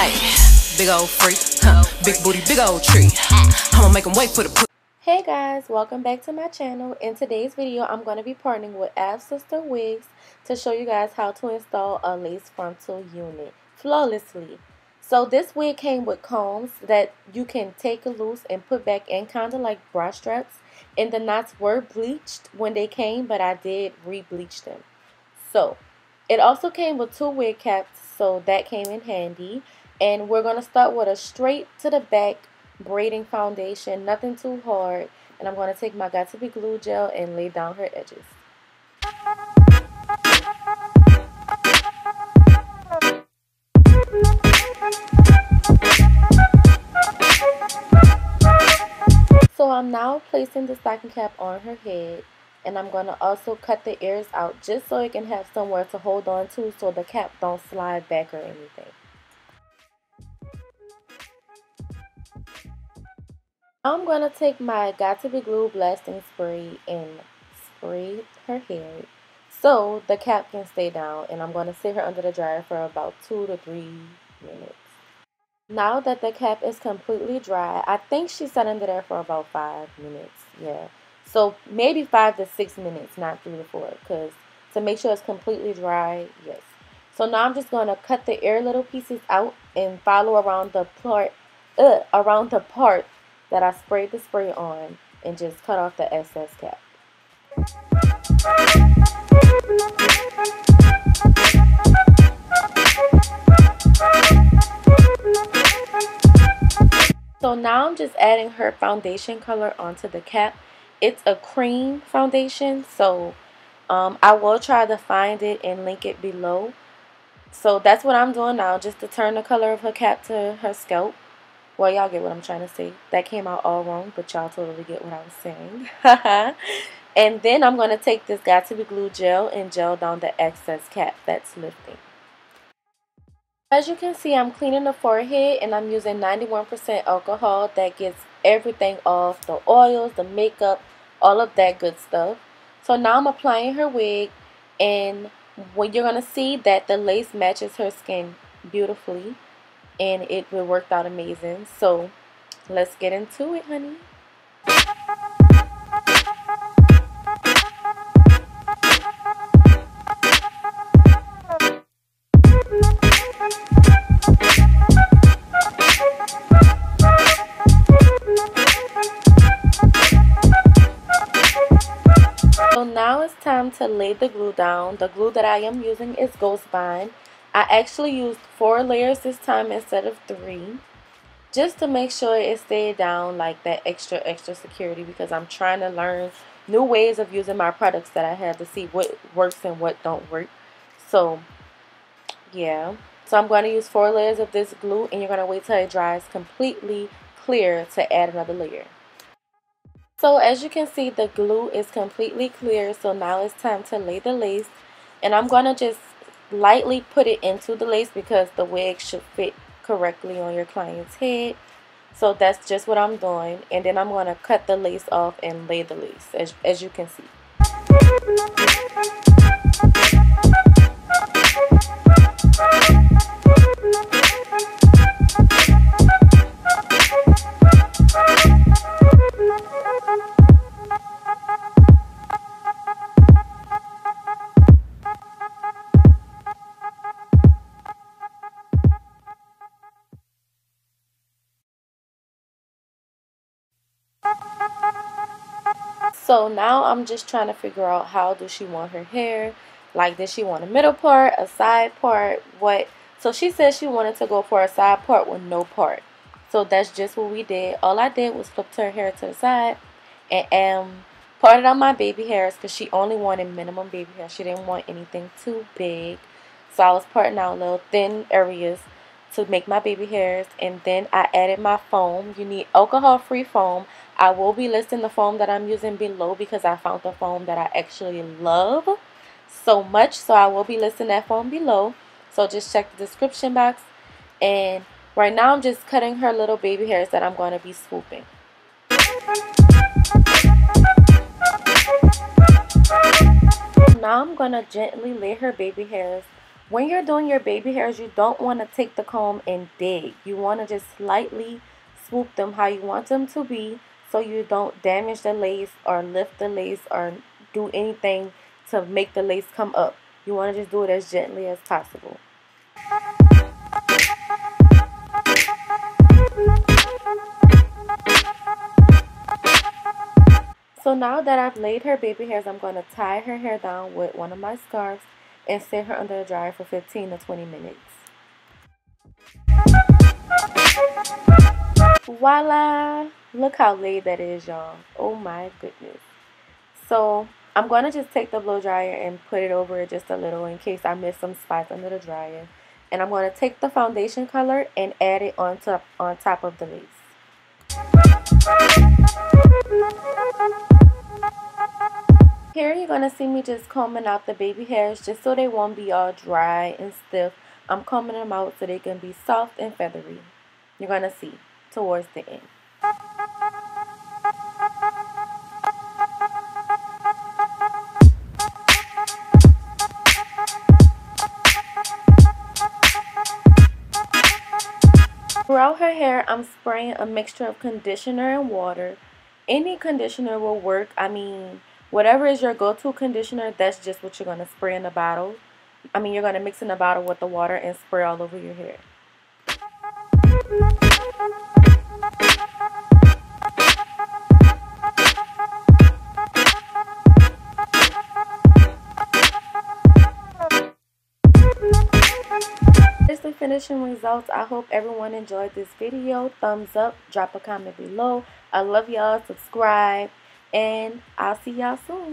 Ayy, big old freak, big booty, big old tree. I'ma make him wait for the. Hey guys, welcome back to my channel. In today's video, I'm going to be partnering with Afsisterwig to show you guys how to install a lace frontal unit flawlessly. So this wig came with combs that you can take loose and put back in, kind of like bra straps. And the knots were bleached when they came, but I did re-bleach them. So it also came with 2 wig caps, so that came in handy. And we're going to start with a straight to the back braiding foundation, nothing too hard. And I'm going to take my Got To Be Glue gel and lay down her edges. So I'm now placing the stocking cap on her head, and I'm going to also cut the ears out just so it can have somewhere to hold on to so the cap don't slide back or anything. I'm going to take my Got To Be Glue blasting spray and spray her hair so the cap can stay down, and I'm going to sit her under the dryer for about 2 to 3 minutes. Now that the cap is completely dry, I think she sat under there for about 5 minutes, yeah. So maybe 5 to 6 minutes, not 3 to 4, because to make sure it's completely dry, yes. So now I'm just going to cut the air little pieces out and follow around the part that I sprayed the spray on and just cut off the excess cap. So now I'm just adding her foundation color onto the cap. It's a cream foundation, so I will try to find it and link it below. So that's what I'm doing now, just to turn the color of her cap to her scalp. Well, y'all get what I'm trying to say. That came out all wrong, but y'all totally get what I was saying. And then I'm going to take this Got To Be Glue gel and gel down the excess cap that's lifting. As you can see, I'm cleaning the forehead and I'm using 91% alcohol. That gets everything off, the oils, the makeup, all of that good stuff. So now I'm applying her wig, and when you're going to see that the lace matches her skin beautifully. And it worked out amazing. So let's get into it, honey. So now it's time to lay the glue down. The glue that I am using is Ghost Bond. I actually used 4 layers this time instead of 3, just to make sure it stayed down like that extra security, because I'm trying to learn new ways of using my products that I have to see what works and what don't work. So yeah, so I'm going to use 4 layers of this glue, and you're going to wait till it dries completely clear to add another layer. So as you can see, the glue is completely clear, so now it's time to lay the lace, and I'm going to just lightly put it into the lace because the wig should fit correctly on your client's head. So that's just what I'm doing, and then I'm going to cut the lace off and lay the lace as you can see. So now I'm just trying to figure out, how does she want her hair? Like, does she want a middle part, a side part, what? So she said she wanted to go for a side part with no part. So that's just what we did. All I did was flip her hair to the side and parted out my baby hairs, because she only wanted minimum baby hair. She didn't want anything too big. So I was parting out little thin areas to make my baby hairs, and then I added my foam. You need alcohol-free foam. I will be listing the foam that I'm using below, because I found the foam that I actually love so much. So I will be listing that foam below. So just check the description box. And right now I'm just cutting her little baby hairs that I'm going to be swooping. Now I'm going to gently lay her baby hairs When you're doing your baby hairs, you don't want to take the comb and dig. You want to just slightly swoop them how you want them to be, so you don't damage the lace or lift the lace or do anything to make the lace come up. You want to just do it as gently as possible. So now that I've laid her baby hairs, I'm going to tie her hair down with one of my scarves and set her under the dryer for 15 to 20 minutes. Voila! Look how laid that is, y'all. Oh my goodness. So I'm going to just take the blow dryer and put it over it just a little in case I miss some spots under the dryer. And I'm going to take the foundation color and add it on top of the lace. Here you're going to see me just combing out the baby hairs just so they won't be all dry and stiff. I'm combing them out so they can be soft and feathery. You're going to see towards the end. Throughout her hair, I'm spraying a mixture of conditioner and water. Any conditioner will work. I mean, whatever is your go-to conditioner, that's just what you're going to spray in the bottle. You're going to mix in the bottle with the water and spray all over your hair. Here's the finishing results. I hope everyone enjoyed this video. Thumbs up, drop a comment below. I love y'all. Subscribe, and I'll see y'all soon.